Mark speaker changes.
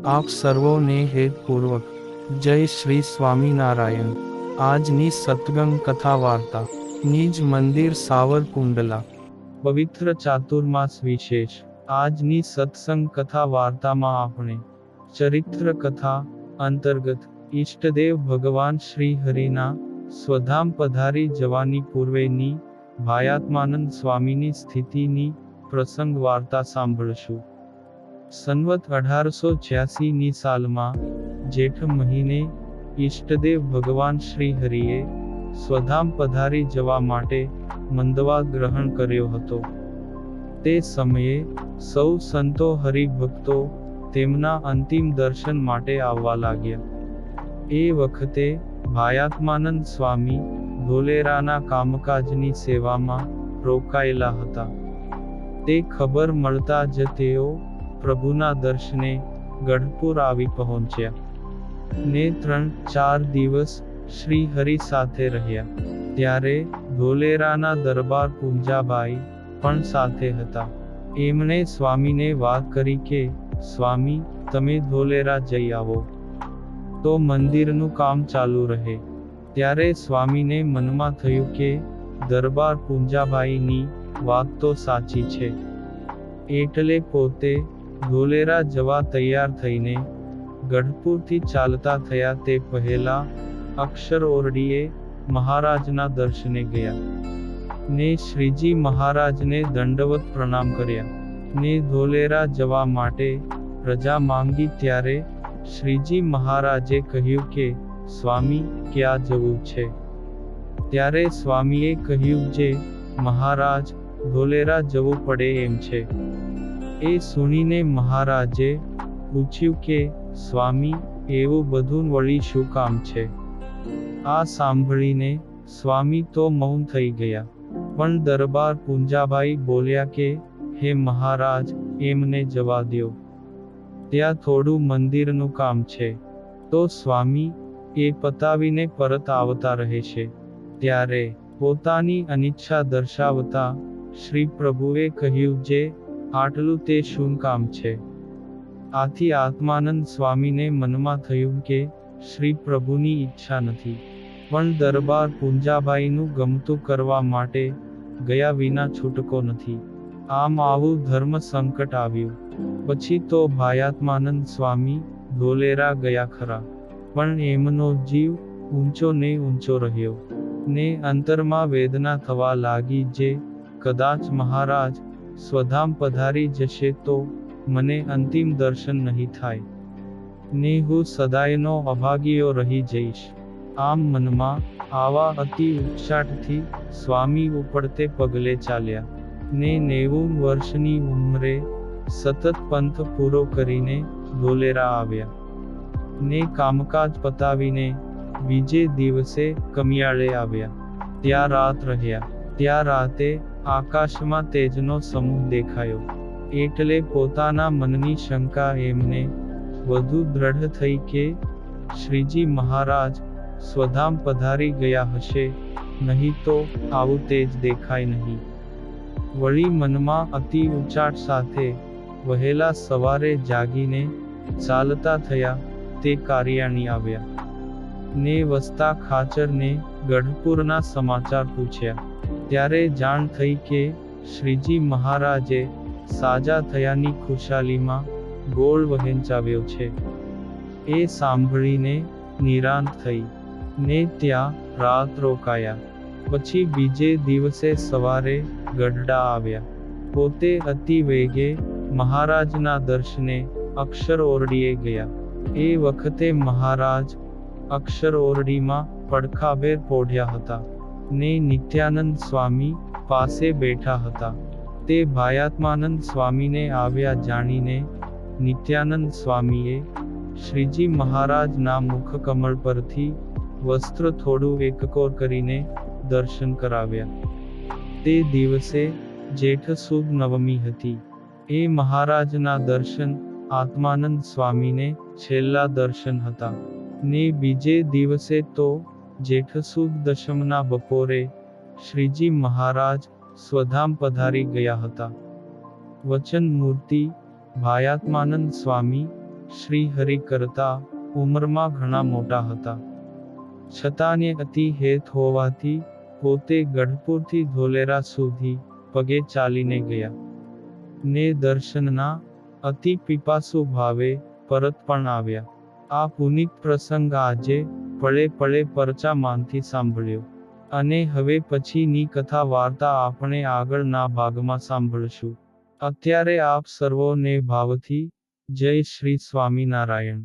Speaker 1: આપ સર્વોને હેતપૂર્વક જય શ્રી સ્વામિનારાયણ। આજની સત્સંગ કથા વાર્તા નિજ મંદિર સાવરકુંડલા પવિત્ર ચાતુર્માસ વિશેષ। આજની સત્સંગ કથા વાર્તામાં આપણે ચરિત્ર કથા અંતર્ગત ઈષ્ટદેવ ભગવાન શ્રી હરિના સ્વધામ પધારી જવાની પૂર્વેની ભાયાત્માનંદ સ્વામીની સ્થિતિની પ્રસંગ વાર્તા સાંભળશું। સંવત 1886 ની સાલમાં જેઠ મહિને ઈષ્ટદેવ ભગવાન શ્રી હરિએ સ્વધામ પધારી જવા માટે મંદવા ગ્રહણ કર્યો હતો। તે સમયે સૌ સંતો હરિભક્તો તેમના અંતિમ દર્શન માટે આવવા લાગ્યા। એ વખતે ભાયાત્માનંદ સ્વામી ધોલેરાના કામકાજની સેવામાં રોકાયેલા હતા। તે ખબર મળતા જ તેઓ પ્રભુના દર્શને ગઢપુર આવી પહોંચ્યા ને 3-4 દિવસ શ્રી હરિ સાથે રહ્યા। ત્યારે ધોલેરાના દરબાર પૂંજાબાઈ પણ સાથે હતા। એમણે સ્વામીને વાત કરી કે સ્વામી તમે ધોલેરા જઈ આવો તો મંદિરનું કામ ચાલુ રહે। ત્યારે સ્વામીને મનમાં થયું કે દરબાર પૂંજાબાઈની વાત તો સાચી છે, એટલે પોતે ધોલેરા જવા તૈયાર થઈને ગઢપુરથી ચાલતા થયા। તે પહેલા અક્ષર ઓરડીએ મહારાજના દર્શને ગયા ને શ્રીજી મહારાજને દંડવત પ્રણામ કર્યા ને ધોલેરા જવા માટે રજા માંગી। ત્યારે શ્રીજી મહારાજે કહ્યું કે સ્વામી ક્યાં જવું છે? ત્યારે સ્વામીએ કહ્યું જે મહારાજ ધોલેરા જવું પડે એમ છે। એ સુણીને મહારાજે પૂછ્યું કે સ્વામી એવું બધું વળી શું કામ છે? આ સાંભળીને સ્વામી તો મૌન થઈ ગયા, પણ દરબાર પૂંજાબાઈ બોલ્યા કે હે મહારાજ એમને જવા દ્યો, ત્યાં થોડું મંદિરનું કામ છે તો સ્વામી એ પતાવીને પરત આવતા રહેશે। ત્યારે પોતાની અનિચ્છા દર્શાવતા શ્રી પ્રભુએ કહ્યું જે આટલું તે શું કામ છે? આથી આત્માનંદ સ્વામીને મનમાં થયું કે શ્રી પ્રભુની ઈચ્છા નથી, પણ દરબાર પૂંજાબાઈનું ગમતું કરવા માટે ગયા વિના છૂટકો નથી। આમ આવું ધર્મ સંકટ આવ્યું। પછી તો ભાયાત્માનંદ સ્વામી ધોલેરા ગયા ખરા, પણ એમનો જીવ ઊંચો ને ઊંચો રહ્યો ને અંતરમાં વેદના થવા લાગી જે કદાચ મહારાજ સ્વધામ પધારી જશે તો મને અંતિમ દર્શન નહીં થાય ને હું સદાયનો અભાગીયો રહી જઈશ। આમ મનમાં આવા અતિ ઉકળાટથી સ્વામી ઉપડતે પગલે ચાલ્યા ને 90 વર્ષની ઉંમરે સતત પંથ પૂરો કરીને ધોલેરા આવ્યા ને કામકાજ પતાવીને બીજે દિવસે કમિયાળે આવ્યા। ત્યાં રાત રહ્યા। ત્યાં રાતે આકાશમાં તેજનો સમૂહ દેખાયો, એટલે પોતાના મનની શંકા એમને વધુ દ્રઢ થઈ કે શ્રીજી મહારાજ સ્વધામ પધારી ગયા હશે, નહીં તો આવું તેજ દેખાય નહીં। વળી મનમાં અતિ ઉચાટ સાથે વહેલા સવારે જાગીને ચાલતા થયા તે કારિયાણી આવ્યા ને વસતા ખાચરને ગઢપુરના સમાચાર પૂછ્યા। ત્યારે જાણ થઈ કે શ્રીજી મહારાજે સાજા થયાની ખુશાલીમાં ગોળ વહેંચાવ્યો છે। એ સાંભળીને નિરાંત થઈ ને ત્યાં રાત રોકાયા। પછી બીજે દિવસે સવારે ગઢડા આવ્યા। પોતે અતિ વેગે મહારાજના દર્શને અક્ષર ઓરડીએ ગયા। એ વખતે મહારાજ અક્ષર ઓરડીમાં પડખાભેર પોઢ્યા હતા ને નિત્યાનંદ સ્વામી પાસે બેઠા હતા। તે ભાયાત્માનંદ સ્વામીને આવ્યા જાણીને નિત્યાનંદ સ્વામીએ શ્રીજી મહારાજના મુખકમળ પરથી વસ્ત્ર થોડું એકકોર કરીને દર્શન કરાવ્યા। તે દિવસે જેઠ સુદ નવમી હતી। એ મહારાજના દર્શન આત્માનંદ સ્વામીને છેલ્લા દર્શન હતા ને બીજે દિવસે તો જેઠ સુદ દશમના બપોરે શ્રીજી મહારાજ સ્વધામ પધારી ગયા હતા। વચન મૂર્તિ ભાયાત્માનંદ સ્વામી શ્રી હરિ કરતા ઉંમરમાં ઘણા મોટા હતા. છતાંને અતિ હેત હોવાથી પોતે ગઢપુરથી ધોલેરા સુધી પગે ચાલીને ગયા. ને દર્શનના અતિ પીપાસુ ભાવે પરત પણ આવ્યા. આ પુનિત પ્રસંગ આજે પળે પળે પરચામાંથી સાંભળ્યો. અને હવે પછીની કથા વાર્તા આપણે આગળના ભાગમાં સાંભળશું. અત્યારે આપ સર્વોને ભાવથી જય શ્રી સ્વામિનારાયણ.